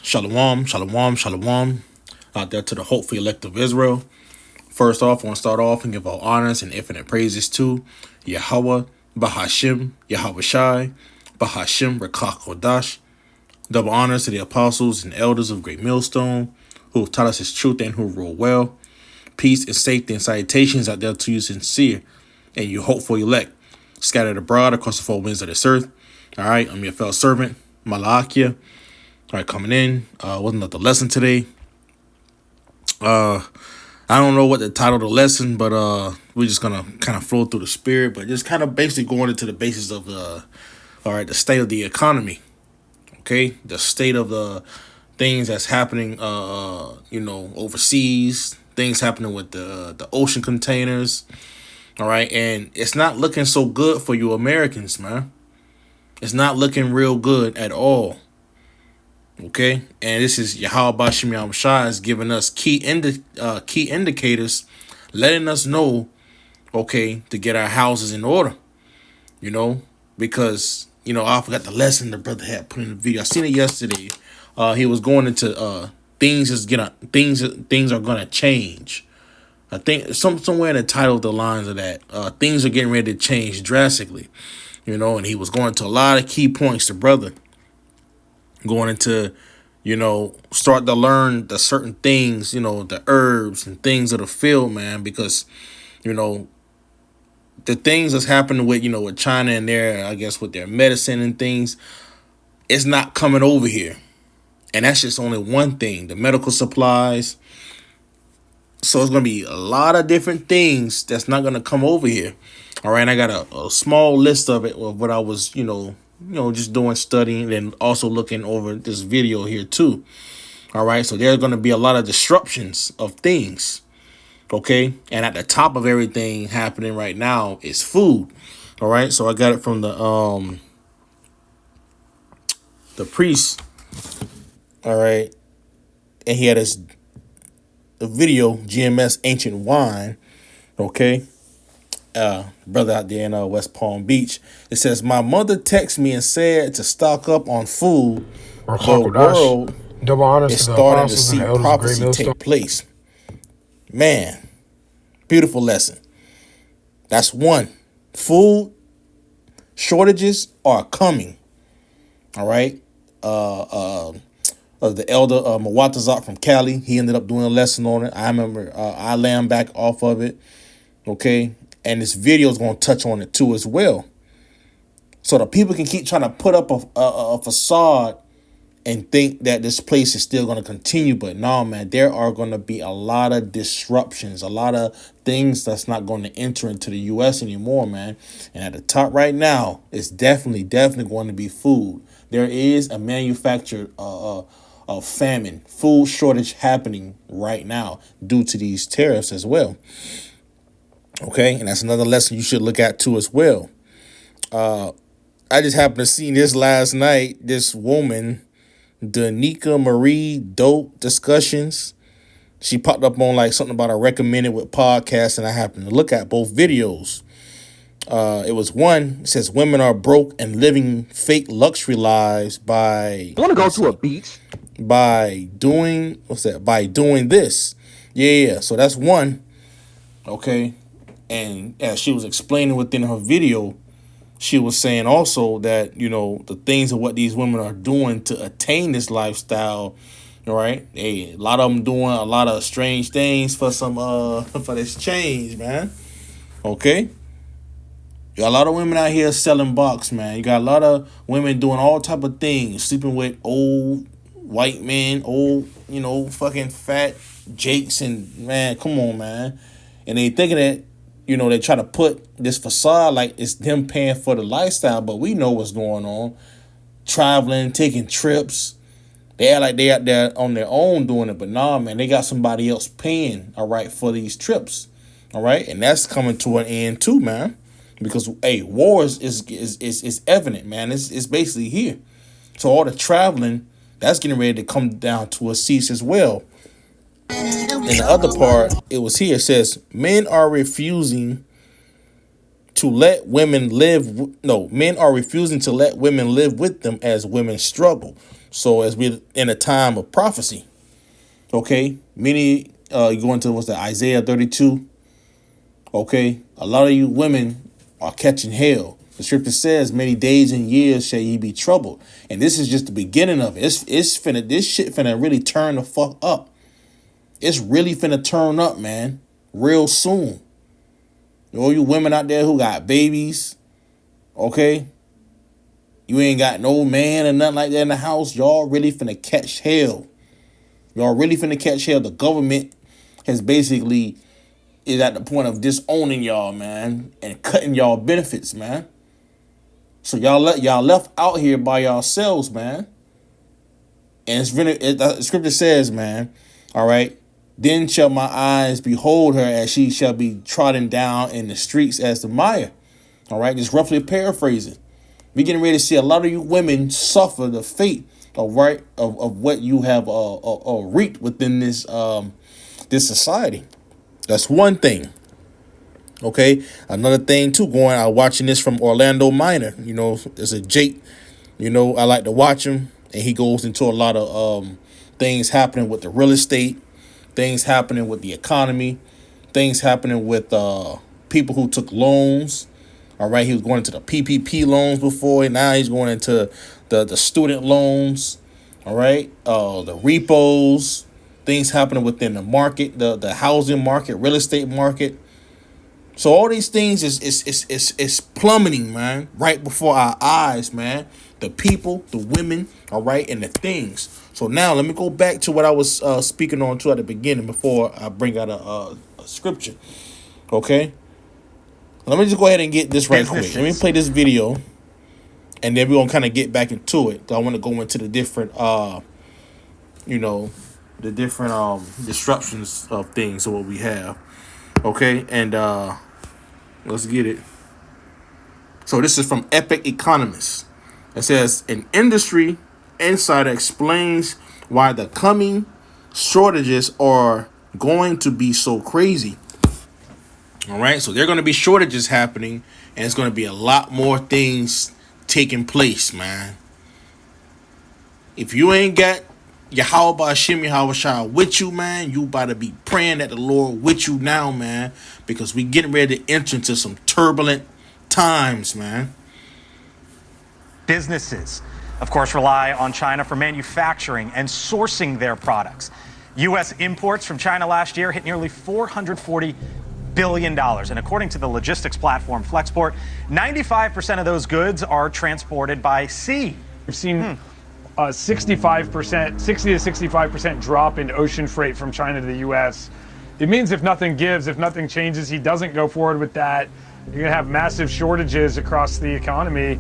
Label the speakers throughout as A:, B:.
A: Shalom, shalom, shalom out there to the hopeful elect of Israel. First off, I want to start off and give all honors and infinite praises to Yahweh, Bahashim, Yahweh Shai, Bahashim, Rekach Kodash. Double honors to the apostles and elders of Great Millstone who have taught us his truth and who rule well. Peace and safety and salutations out there to you sincere and you hopeful elect, scattered abroad across the four winds of this earth. All right, I'm your fellow servant, Malakia. All right, coming in. Wasn't the lesson today. I don't know what the title of the lesson, but we're just gonna kind of flow through the spirit, but just kind of basically going into the basis of the state of the economy. Okay, the state of the things that's happening, overseas, things happening with the ocean containers. All right, and it's not looking so good for you Americans, man. It's not looking real good at all. Okay, and this is Yahweh Bashim Yahweh Shai is giving us key indicators, letting us know, okay, to get our houses in order, because I forgot the lesson the brother had put in the video. I seen it yesterday. He was going into things are gonna change. I think somewhere in the title of the lines of that things are getting ready to change drastically, and he was going to a lot of key points. The brother going into, start to learn the certain things, the herbs and things of the field, man, because, the things that's happening with China and their, I guess, with their medicine and things, it's not coming over here. And that's just only one thing, the medical supplies. So it's going to be a lot of different things that's not going to come over here. All right. And I got a small list of it of what I was, just doing studying and also looking over this video here too. All right. So there's going to be a lot of disruptions of things. Okay. And at the top of everything happening right now is food. All right. So I got it from the priest. All right. And he had a video, GMS Ancient Wine. Okay. Brother out there in West Palm Beach. It says, my mother texted me and said to stock up on food. The world
B: double honors
A: is
B: to the
A: starting to
B: apostles and
A: see
B: the elders of Great
A: prophecy
B: Millstone.
A: take place. Man, beautiful lesson. That's one. Food shortages are coming. All right. The elder Mawatazat from Cali, he ended up doing a lesson on it. I remember I lamb back off of it. Okay. And this video is going to touch on it too as well. So the people can keep trying to put up a facade and think that this place is still going to continue. But no, man, there are going to be a lot of disruptions, a lot of things that's not going to enter into the U.S. anymore, man. And at the top right now, it's definitely going to be food. There is a manufactured famine, food shortage happening right now due to these tariffs as well. Okay, and that's another lesson you should look at too as well. I just happened to see this last night. This woman, Danica Marie Dope Discussions, she popped up on like something about a recommended with podcasts, and I happened to look at both videos. It was one, it says women are broke and living fake luxury lives by
C: Want to go to a beach?
A: by doing this. Yeah. So that's one. Okay. And as she was explaining within her video, she was saying also that, the things of what these women are doing to attain this lifestyle, all right? Hey, a lot of them doing a lot of strange things for some for this change, man. Okay? You got a lot of women out here selling box, man. You got a lot of women doing all type of things, sleeping with old white men, old, fucking fat jakes, and man, come on, man. And they thinking that, they try to put this facade like it's them paying for the lifestyle, but we know what's going on. Traveling, taking trips. They act like they out there on their own doing it, but nah, man, they got somebody else paying, all right, for these trips, all right? And that's coming to an end too, man, because, hey, war is evident, man. It's basically here. So all the traveling, that's getting ready to come down to a cease as well. And the other part, it was here. It says, men are refusing to let women live. No, men are refusing to let women live with them as women struggle. So as we're in a time of prophecy, okay, many you go into what's that, Isaiah 32. Okay, a lot of you women are catching hell. The scripture says, "Many days and years shall ye be troubled," and this is just the beginning of it. This shit finna really turn the fuck up. It's really finna turn up, man, real soon. All you women out there who got babies, okay, you ain't got no man or nothing like that in the house. Y'all really finna catch hell. Y'all really finna catch hell. The government has basically is at the point of disowning y'all, man, and cutting y'all benefits, man. So y'all left out here by yourselves, man. And the scripture says, man, all right, then shall my eyes behold her as she shall be trodden down in the streets as the mire. All right, just roughly paraphrasing. We getting ready to see a lot of you women suffer the fate of what you have reaped within this this society. That's one thing. Okay, another thing too. Watching this from Orlando Minor. You know, there's a Jake. You know, I like to watch him, and he goes into a lot of things happening with the real estate, things happening with the economy, things happening with people who took loans. All right, he was going into the PPP loans before, and now he's going into the student loans. All right, the repos, things happening within the market, the housing market, real estate market. So all these things is plummeting, man, right before our eyes, man. The people, the women, all right, and the things. So now let me go back to what I was speaking on to at the beginning before I bring out a scripture. Okay, let me just go ahead and get this right quick. Let me play this video, and then we're gonna kind of get back into it. I want to go into the different, the different disruptions of things of what we have. Okay, and let's get it. So this is from Epic Economist. It says, an industry insider explains why the coming shortages are going to be so crazy. All right, so there are going to be shortages happening, and it's going to be a lot more things taking place, man. If you ain't got Yahweh Hashem Yahweh with you, man, you better be praying that the Lord with you now, man, because we getting ready to enter into some turbulent times, man.
B: Businesses, of course, rely on China for manufacturing and sourcing their products. U.S. imports from China last year hit nearly $440 billion. And according to the logistics platform Flexport, 95% of those goods are transported by sea.
C: We've seen a 60 to 65% drop in ocean freight from China to the U.S. It means if nothing gives, if nothing changes, he doesn't go forward with that, you're going to have massive shortages across the economy.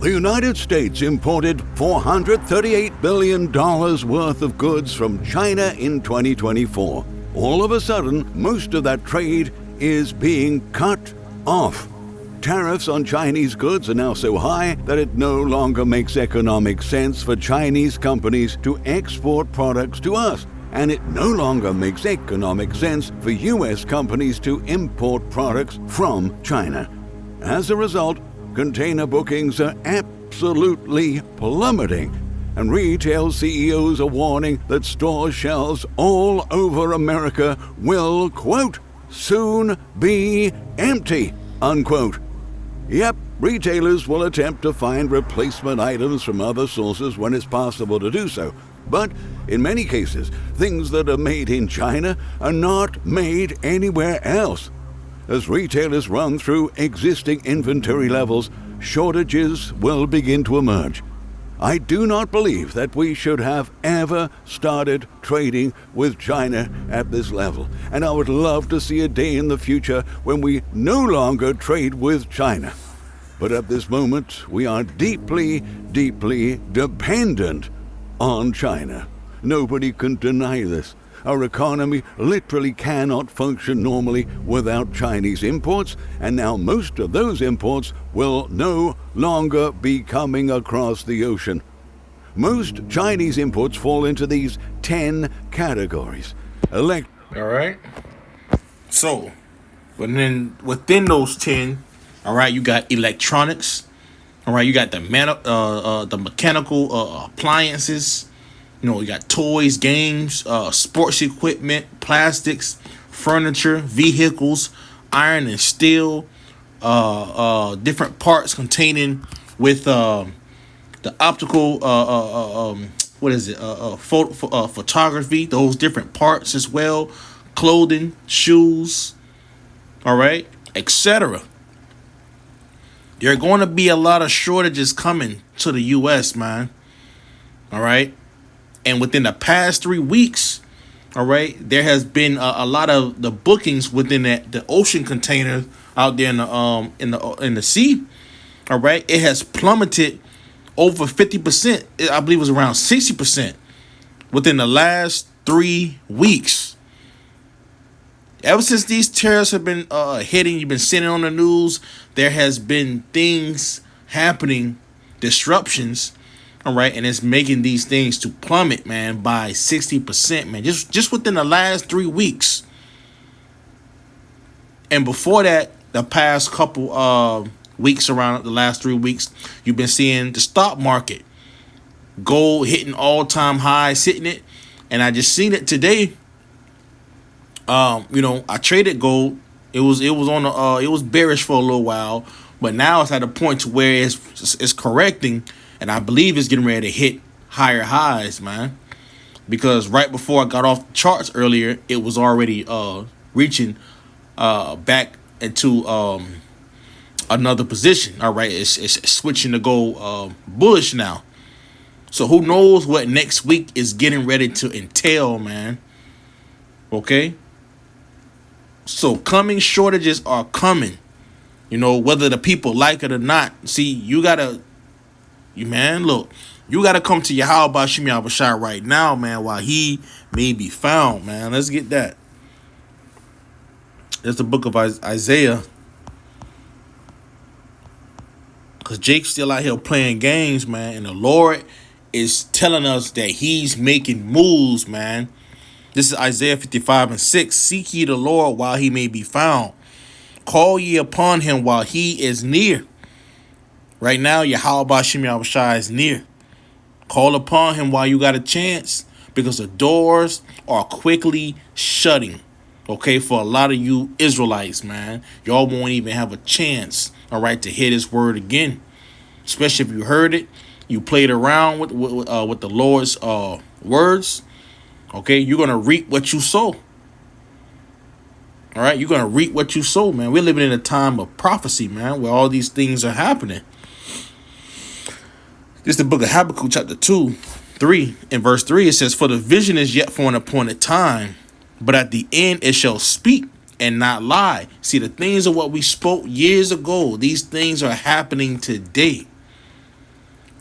D: The United States imported $438 billion worth of goods from China in 2024. All of a sudden, most of that trade is being cut off. Tariffs on Chinese goods are now so high that it no longer makes economic sense for Chinese companies to export products to us. And it no longer makes economic sense for U.S. companies to import products from China. As a result, container bookings are absolutely plummeting. And retail CEOs are warning that store shelves all over America will, quote, soon be empty, unquote. Yep, retailers will attempt to find replacement items from other sources when it's possible to do so. But in many cases, things that are made in China are not made anywhere else. As retailers run through existing inventory levels, shortages will begin to emerge. I do not believe that we should have ever started trading with China at this level, and I would love to see a day in the future when we no longer trade with China. But at this moment, we are deeply, deeply dependent on China. Nobody can deny this. Our economy literally cannot function normally without Chinese imports, and now most of those imports will no longer be coming across the ocean. Most Chinese imports fall into these 10 categories.
A: All right. So, but then within those 10, All right, you got electronics. All right, you got the mechanical appliances. You know, you got toys, games, sports equipment, plastics, furniture, vehicles, iron and steel, different parts containing with the optical, what is it? Photography. Those different parts as well, clothing, shoes. All right, etc. There are going to be a lot of shortages coming to the U.S., man. All right. And within the past 3 weeks, all right, there has been a lot of the bookings within the ocean container out there in the sea. All right. It has plummeted over 50%. I believe it was around 60% within the last 3 weeks. Ever since these tariffs have been hitting, you've been seeing it on the news, there has been things happening, disruptions, all right, and it's making these things to plummet, man, by 60%, man, just within the last 3 weeks. And before that, the past couple weeks, around the last 3 weeks, you've been seeing the stock market, gold hitting all-time highs, hitting it, and I just seen it today. You know, I traded gold. It was bearish for a little while, but now it's at a point to where it's correcting, and I believe it's getting ready to hit higher highs, man. Because right before I got off the charts earlier, it was already reaching back into another position. All right, it's switching to go bullish now. So who knows what next week is getting ready to entail, man. Okay. So coming shortages are coming, you know, whether the people like it or not. See, you gotta come to Yahweh Bashim Yahushua right now, man, while he may be found, man. Let's get that. That's the book of Isaiah. Because Jake's still out here playing games, man, and the Lord is telling us that he's making moves, man. This is Isaiah 55:6. Seek ye the Lord while he may be found. Call ye upon him while he is near. Right now, Yahweh Bashim Yahushua is near. Call upon him while you got a chance, because the doors are quickly shutting. Okay, for a lot of you Israelites, man. Y'all won't even have a chance, all right, to hear this word again. Especially if you heard it, you played around with the Lord's words. Okay, you're going to reap what you sow. All right, you're going to reap what you sow, man. We're living in a time of prophecy, man, where all these things are happening. This is the book of Habakkuk, chapter 3, in verse 3. It says, for the vision is yet for an appointed time, but at the end it shall speak and not lie. See, the things of what we spoke years ago, these things are happening today.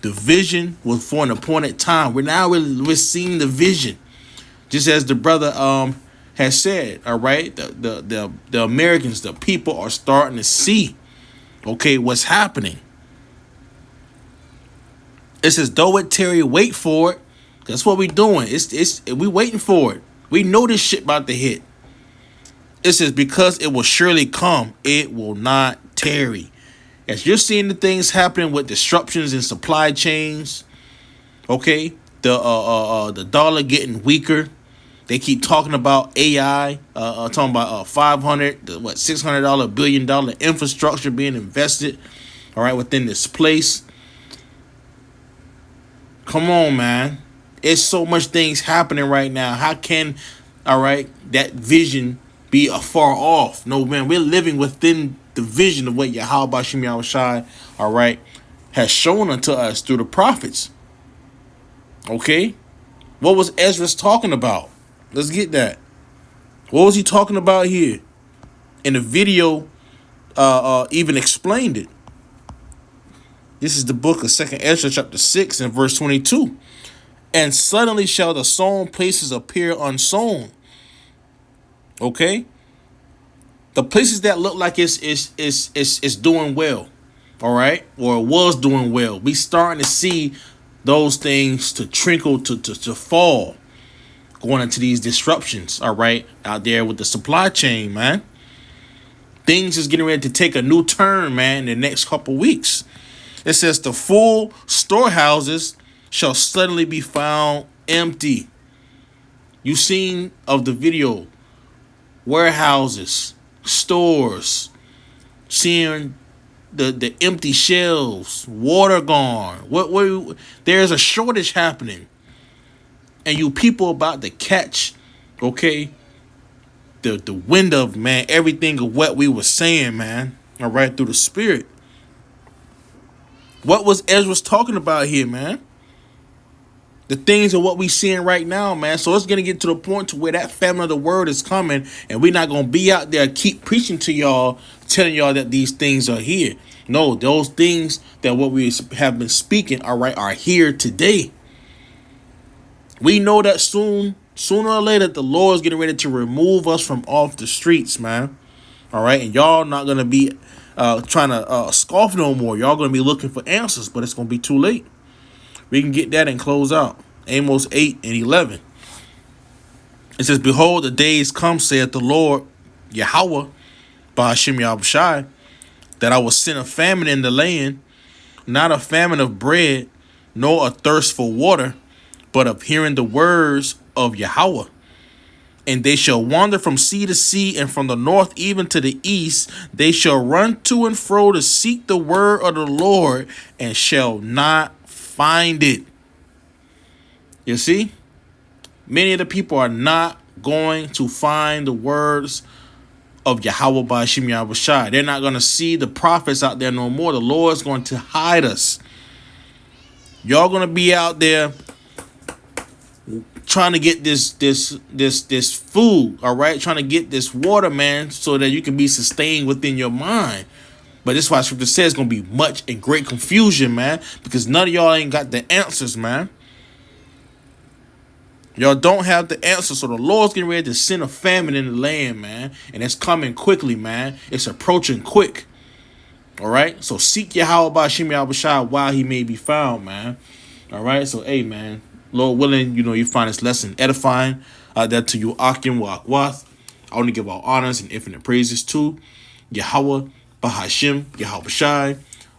A: The vision was for an appointed time. We're seeing the vision. Just as the brother has said, all right, the Americans, the people are starting to see, okay, what's happening. It says, though it tarry, wait for it. That's what we're doing. We waiting for it. We know this shit about to hit. It says, because it will surely come, it will not tarry. As you're seeing the things happening with disruptions in supply chains, okay, the dollar getting weaker. They keep talking about AI, talking about $600 billion infrastructure being invested, all right, within this place. Come on, man. It's so much things happening right now. How can, all right, that vision be afar off? No, man, we're living within the vision of what Yahweh Bashim Yahushua, all right, has shown unto us through the prophets. Okay? What was Ezra talking about? Let's get that. What was he talking about here? And the video even explained it. This is the book of 2nd Ezra chapter 6 and verse 22. And suddenly shall the sown places appear unsown. Okay? The places that look like it's doing well. All right? Or it was doing well. We starting to see those things to trickle, to fall. Going into these disruptions, all right, out there with the supply chain, man. Things is getting ready to take a new turn, man, in the next couple weeks. It says the full storehouses shall suddenly be found empty. You seen of the video, warehouses, stores, seeing the empty shelves, water gone. What there's a shortage happening. And you people about to catch, okay, the wind of, man, everything of what we were saying, man. All right, through the spirit. What was Ezra's talking about here, man? The things of what we seeing right now, man. So it's gonna get to the point to where that famine of the word is coming, and we're not gonna be out there keep preaching to y'all, telling y'all that these things are here. No, those things that what we have been speaking, all right, are here today. We know that sooner or later, the Lord is getting ready to remove us from off the streets, man. All right, and y'all not gonna be trying to scoff no more. Y'all gonna be looking for answers, but it's gonna be too late. We can get that and close out. Amos 8:11. It says, "Behold, the days come, saith the Lord Yahweh, Ba'ashem Yahushai, that I will send a famine in the land, not a famine of bread, nor a thirst for water, but of hearing the words of Yahweh. And they shall wander from sea to sea, and from the north even to the east. They shall run to and fro to seek the word of the Lord, and shall not find it." You see? Many of the people are not going to find the words of Yahweh Ba'ashem Yahushai. They're not going to see the prophets out there no more. The Lord's going to hide us. Y'all going to be out there trying to get this food, all right? Trying to get this water, man, so that you can be sustained within your mind. But this is why scripture says it's going to be much and great confusion, man, because none of y'all ain't got the answers, man. Y'all don't have the answers, so the Lord's getting ready to send a famine in the land, man, and it's coming quickly, man. It's approaching quick, all right? So seek Yahweh Ba'ashem Yahushai while he may be found, man, all right? So, hey, man, Lord willing, you find this lesson edifying. That to you, Akim wa Akwath. I want to give all honors and infinite praises to Yahweh Ba'ashem Yahushai,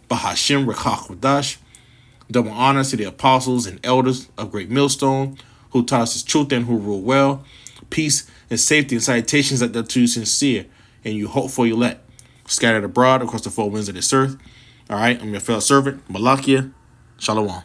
A: Ba'ashem Rekach Wadash. Double honors to the apostles and elders of Great Millstone, who taught us his truth and who rule well. Peace and safety and salutations that to you sincere and you hope for elect, scattered abroad across the four winds of this earth. All right, I'm your fellow servant, Malakia. Shalom.